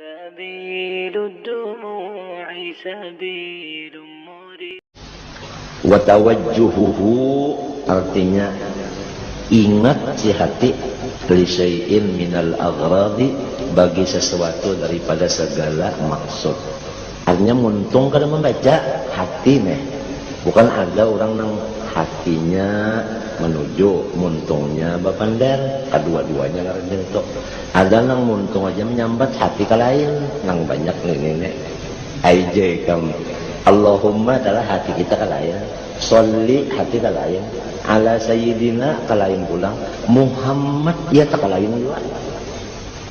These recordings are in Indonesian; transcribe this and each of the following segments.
سبيل الدموع سبيل مريد. Watawajjuhuhu artinya ingat si hati li syai'in minal aghradi bagi sesuatu daripada segala maksud. Artinya muntung kada membaca hati nih. Bukan ada orang nang hatinya menuju muntungnya bapandar kedua-duanya ngaranna itu. Ada nang muntung aja menyambat hati ke lain nang banyak nih aije kam Allahumma adalah hati kita ke lain, sholli hati ke lain, ala sayyidina ke lain pulang, Muhammad ya tak ke lain juga.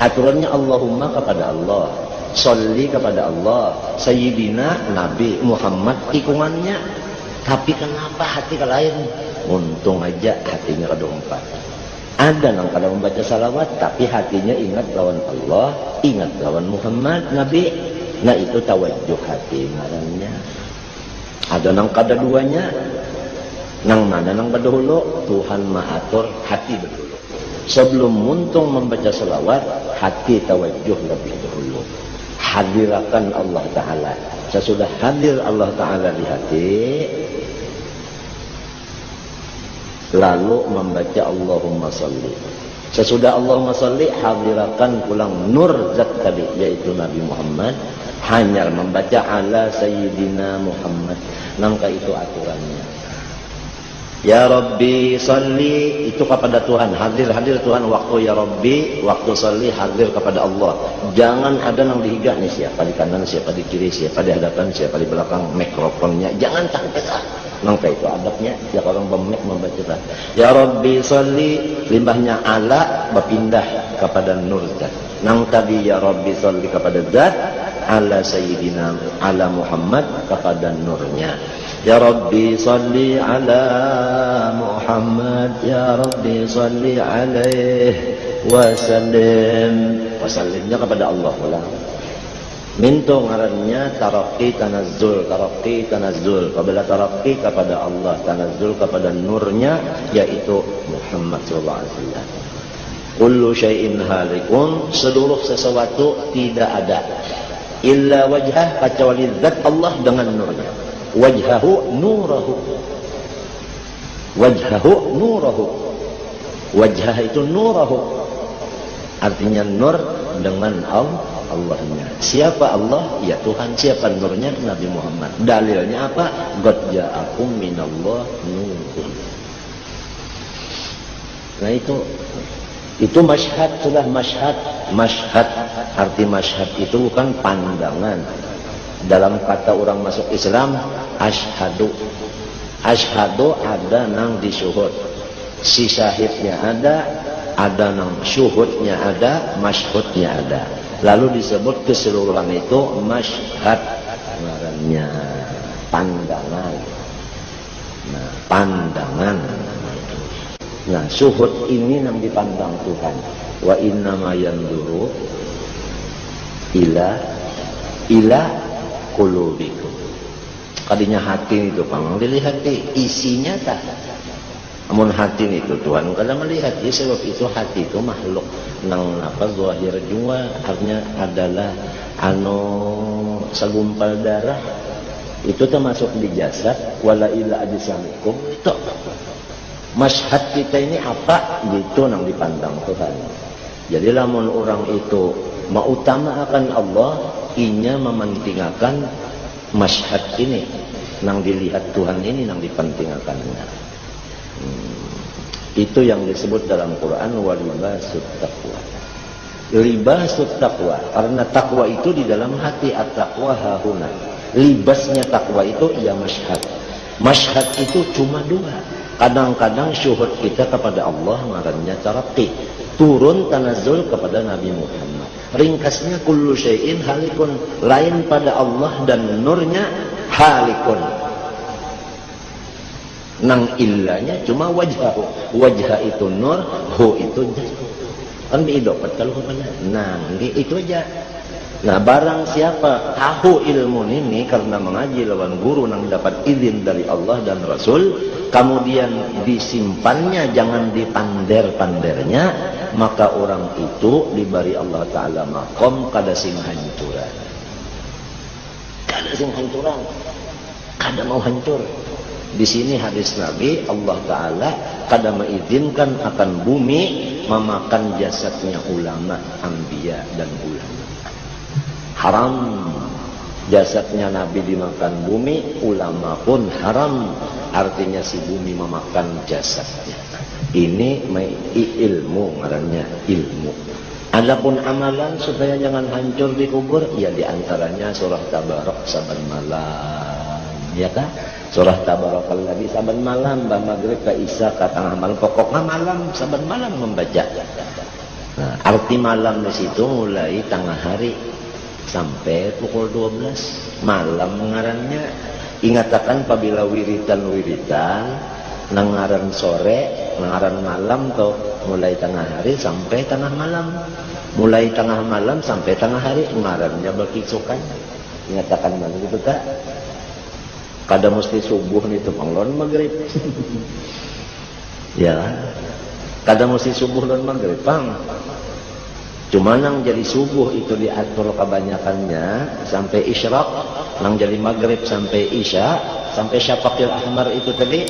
Aturannya Allahumma kepada Allah, sholli kepada Allah, sayyidina Nabi Muhammad ikungannya. Tapi kenapa hati ke lain? Untung aja hatinya kedompat. Ada yang kadang membaca salawat tapi hatinya ingat lawan Allah, ingat lawan Muhammad Nabi. Nah itu tawajjuh hati ngarannya. Ada nang kada duanya, nang mana nang berdahulu Tuhan maatur hati berdahulu. Sebelum muntung membaca salawat, hati tawajjuh lebih dahulu. Hadirakan Allah Ta'ala. Sesudah hadir Allah Ta'ala di hati, lalu membaca Allahumma sholli. Sesudah Allahumma sholli, hadirakan pulang nur zat tadi, yaitu Nabi Muhammad. Hanya membaca ala sayyidina Muhammad. Nangka itu aturannya. Ya Rabbi sholli, itu kepada Tuhan. Hadir Tuhan waktu ya Rabbi, waktu sholli hadir kepada Allah. Jangan ada yang dihigah nih, siapa di kanan, siapa di kiri, siapa di hadapan, siapa di belakang, mikrofonnya jangan takut. Nangka itu adabnya ya orang bemek membaca. Ya Rabbi sholli, limbahnya ala berpindah kepada nur zat. Nang tadi ya Rabbi sholli kepada zat, ala sayyidina ala Muhammad kepada nurnya. Ya Rabbi sholli ala Muhammad, ya Rabbi sholli alaihi wasallim. Wasallimnya kepada Allah ulang. Mintu ngarannya tarakki tanazzul, tarakki tanazzul. Apabila tarakki kepada Allah, tanazzul kepada nurnya, yaitu Muhammad sallallahu alaihi wasallam. Kullu syai'in halikun, seluruh sesuatu tidak ada. Illa wajhah, kecuali zat Allah dengan nurnya. Wajhahu nurahu. Wajhahu nurahu. Wajhah itu nurahu. Artinya nur dengan Allahnya. Siapa Allah? Ya Tuhan. Siapa nurnya? Nabi Muhammad. Dalilnya apa? Qad ja'akum minallah nurun. Nah itu masyhad, sudah masyhad. Masyhad, arti masyhad itu bukan pandangan. Dalam kata orang masuk Islam, asyhadu. Asyhadu ada nang disyuhud. Si syahidnya ada nang syuhudnya ada, masyhudnya ada. Lalu disebut keseluruhan itu masyhad. Ngarannya pandangan. Nah, pandangan. Nah, syuhud ini yang dipandang Tuhan. Wa inna ma yanzuru ila qulubikum. Kadinya hati itu pang dilihat isinya tak. Namun hati itu Tuhan kada melihat. Ya, sebab itu hati itu makhluk nang apa zahir jua, artinya adalah segumpal darah. Itu termasuk di jasad wala ila ajsamikum. Itu masyhad kita ini apa gitu nang dipandang Tuhan. Jadi lamun orang itu mengutamakan Allah, inya mementingkan masyhad ini nang dilihat Tuhan ini nang dipentingkannya. Itu yang disebut dalam Quran walibasut taqwa. Libasut taqwa, karena takwa itu di dalam hati, at-taqwa hahuna. Libasnya takwa itu ya masyhad. Masyhad itu cuma dua. Kadang-kadang syuhud kita kepada Allah ngarannya tarakki, turun tanazzul kepada Nabi Muhammad. Ringkasnya kullu syai'in halikun, lain pada Allah dan nurnya halikun. Nang illanya cuma wajhahu. Wajah itu nur, hu itu zat. Kan diidopat kalau kepada nang itu aja. Nah, barang siapa tahu ilmu ini karena mengaji lawan guru nang dapat izin dari Allah dan Rasul, kemudian disimpannya, jangan dipander-pandernya, maka orang itu diberi Allah Ta'ala makom kada sing hancuran. Kada sing hancuran, kada mau hancur. Di sini hadis Nabi, Allah Ta'ala kada mengizinkan akan bumi memakan jasadnya ulama, anbiya dan ulama. Haram jasadnya Nabi dimakan bumi, ulama pun haram. Artinya si bumi memakan jasadnya. Ini ilmu, ngarannya ilmu. Adapun amalan supaya jangan hancur di kubur, ya diantaranya surah Tabarak saban malam, ya kan? Surah Tabarakalladzi saban malam, bah maghrib ke isya ke tengah malam, pokoknya malam saban malam membaca. Nah, arti malam di situ mulai tengah hari sampai pukul 12 malam ngarannya. Ingatakan apabila wiritan nangaran sore, nangaran malam tuh mulai tengah hari sampai tengah malam, mulai tengah malam sampai tengah hari ngarannya berkisukan. Ingatakan malam itu tak kada mesti subuh nih tuh panglon maghrib. Ya, kada mesti subuh dan maghrib pang. Cuma nang jadi subuh itu diatur kebanyakannya sampai isyraq, nang jadi maghrib sampai isya, sampai syafaqil ahmar itu tadi,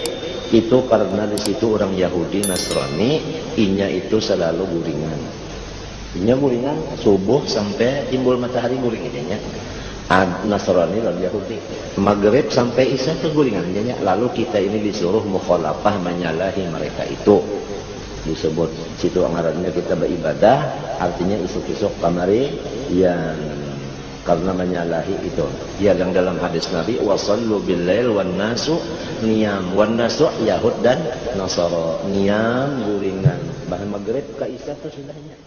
itu karena di situ orang Yahudi Nasrani, inya itu selalu guringan. Inya guringan subuh sampai timbul matahari guring inya. Nasrani dan Yahudi. Maghrib sampai isya itu guringan inya. Lalu kita ini disuruh mukhalafah menyalahi mereka itu. Disebut situ ngarannya kita beribadah, artinya isuk-isuk kamari yang karena menyalahi itu. Ya, yang dalam hadis Nabi wasallu billail wan nasu niyam, wan nasu Yahud dan Nasara, niyam guringan, bahan maghrib ke isya itu sudahnya.